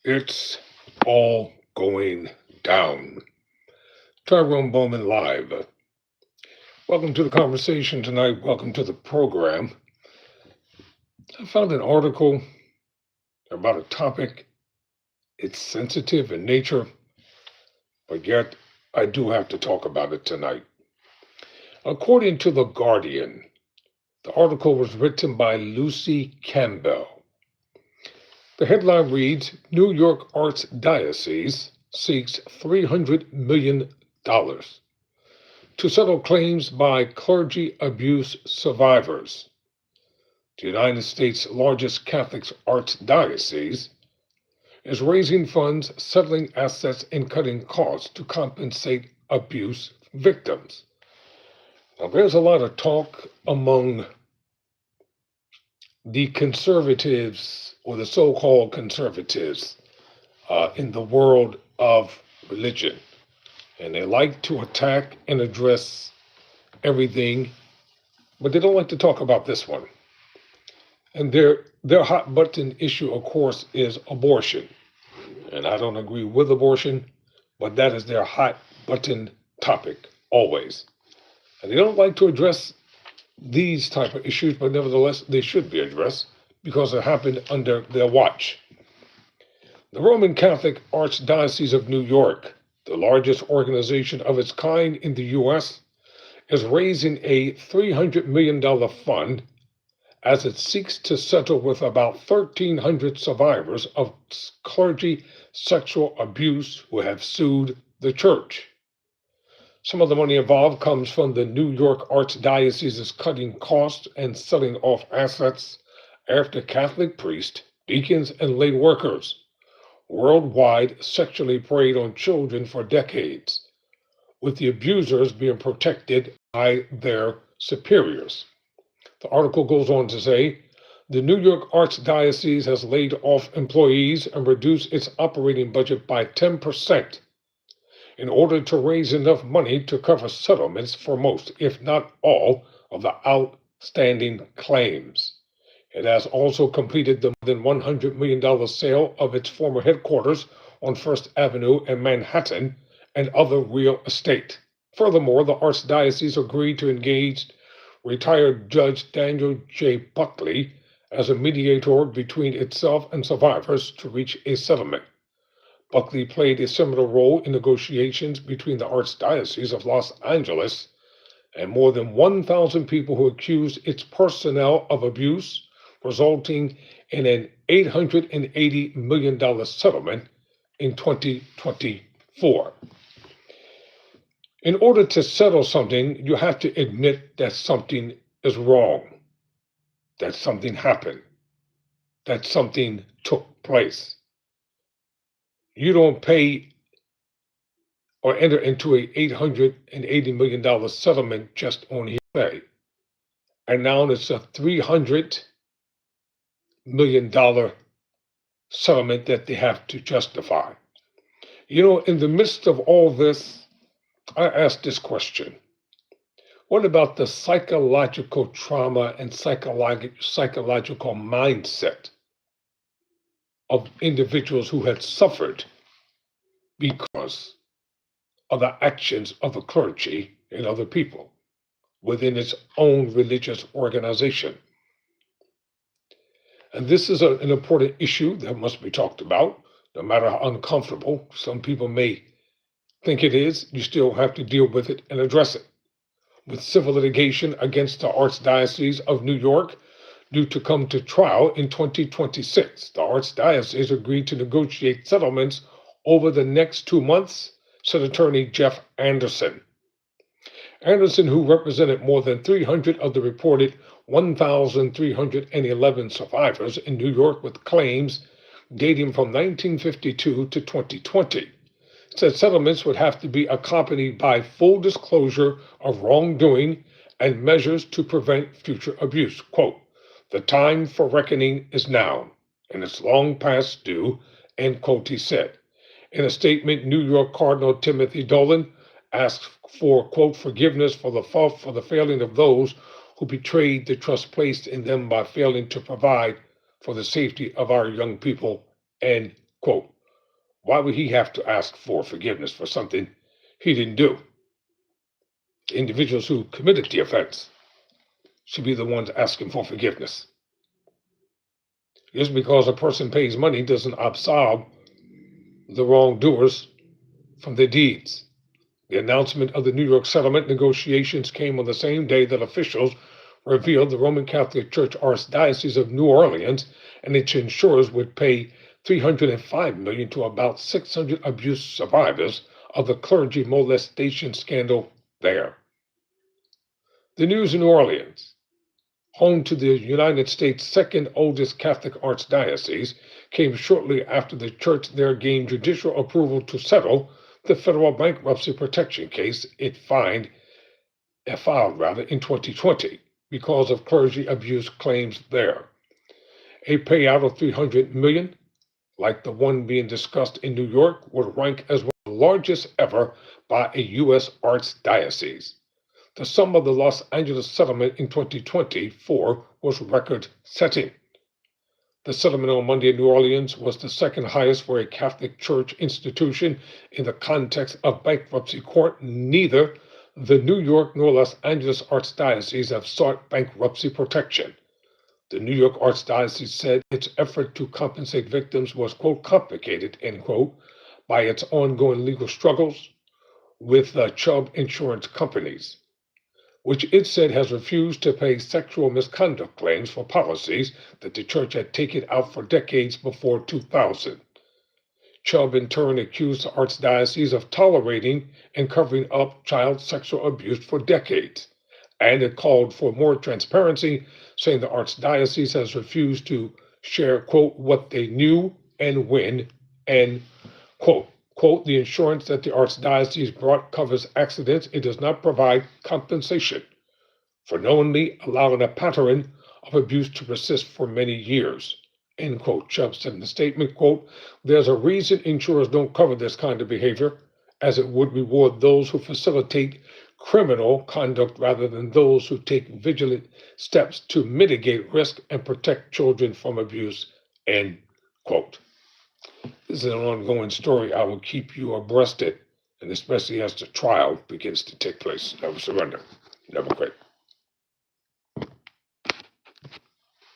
It's all going down. Tyrone Bowman live. Welcome to the conversation tonight. Welcome to the program. I found an article about a topic. It's sensitive in nature, but yet I do have to talk about it tonight. According to The Guardian, the article was written by Lucy Campbell. The headline reads, New York Archdiocese seeks $300 million to settle claims by clergy abuse survivors. The United States' largest Catholic archdiocese is raising funds, settling assets, and cutting costs to compensate abuse victims. Now, there's a lot of talk among the conservatives, or the so-called conservatives, in the world of religion. And they like to attack and address everything, but they don't like to talk about this one. And their hot button issue, of course, is abortion. And I don't agree with abortion, but that is their hot button topic always. And they don't like to address these type of issues, but nevertheless, they should be addressed because it happened under their watch. The Roman Catholic Archdiocese of New York, the largest organization of its kind in the U.S., is raising a $300 million fund as it seeks to settle with about 1,300 survivors of clergy sexual abuse who have sued the church. Some of the money involved comes from the New York Archdiocese's cutting costs and selling off assets after Catholic priests, deacons, and lay workers worldwide sexually preyed on children for decades, with the abusers being protected by their superiors. The article goes on to say, the New York Archdiocese has laid off employees and reduced its operating budget by 10% in order to raise enough money to cover settlements for most, if not all, of the outstanding claims. It has also completed the more than $100 million sale of its former headquarters on First Avenue in Manhattan and other real estate. Furthermore, the Archdiocese agreed to engage retired Judge Daniel J. Buckley as a mediator between itself and survivors to reach a settlement. Buckley played a similar role in negotiations between the Archdiocese of Los Angeles and more than 1,000 people who accused its personnel of abuse, resulting in an $880 million settlement in 2024. In order to settle something, you have to admit that something is wrong, that something happened, that something took place. You don't pay or enter into a $880 million settlement just on hearsay. And now it's a $300 million settlement that they have to justify. You know, in the midst of all this, I ask this question. What about the psychological trauma and psychological mindset of individuals who had suffered because of the actions of the clergy and other people within its own religious organization? And this is an important issue that must be talked about, no matter how uncomfortable some people may think it is. You still have to deal with it and address it. With civil litigation against the Archdiocese of New York due to come to trial in 2026, the Archdiocese agreed to negotiate settlements over the next 2 months, said attorney Jeff Anderson. Anderson, who represented more than 300 of the reported 1,311 survivors in New York with claims dating from 1952 to 2020, said settlements would have to be accompanied by full disclosure of wrongdoing and measures to prevent future abuse. Quote, the time for reckoning is now, and it's long past due, end quote, he said. In a statement, New York Cardinal Timothy Dolan asked for, quote, forgiveness for the failing of those who betrayed the trust placed in them by failing to provide for the safety of our young people, end quote. Why would he have to ask for forgiveness for something he didn't do? The individuals who committed the offense should be the ones asking for forgiveness. Just because a person pays money doesn't absolve the wrongdoers from their deeds. The announcement of the New York settlement negotiations came on the same day that officials revealed the Roman Catholic Church Archdiocese of New Orleans and its insurers would pay $305 million to about 600 abuse survivors of the clergy molestation scandal there. The news in New Orleans, home to the United States' second oldest Catholic archdiocese, came shortly after the church there gained judicial approval to settle the federal bankruptcy protection case it filed in 2020 because of clergy abuse claims there. A payout of $300 million, like the one being discussed in New York, would rank as one of the largest ever by a U.S. archdiocese. The sum of the Los Angeles settlement in 2024 was record-setting. The settlement on Monday in New Orleans was the second highest for a Catholic Church institution in the context of bankruptcy court. Neither the New York nor Los Angeles archdiocese have sought bankruptcy protection. The New York Archdiocese said its effort to compensate victims was, quote, complicated, end quote, by its ongoing legal struggles with the Chubb insurance companies, which it said has refused to pay sexual misconduct claims for policies that the church had taken out for decades before 2000. Chubb in turn accused the Archdiocese of tolerating and covering up child sexual abuse for decades, and it called for more transparency, saying the Archdiocese has refused to share, quote, what they knew and when, and, quote, the insurance that the Archdiocese brought covers accidents. It does not provide compensation for knowingly allowing a pattern of abuse to persist for many years, end quote. Chubb said in the statement, quote, there's a reason insurers don't cover this kind of behavior, as it would reward those who facilitate criminal conduct rather than those who take vigilant steps to mitigate risk and protect children from abuse, end quote. This is an ongoing story. I will keep you abreast of it, and especially as the trial begins to take place. Never surrender. Never quit.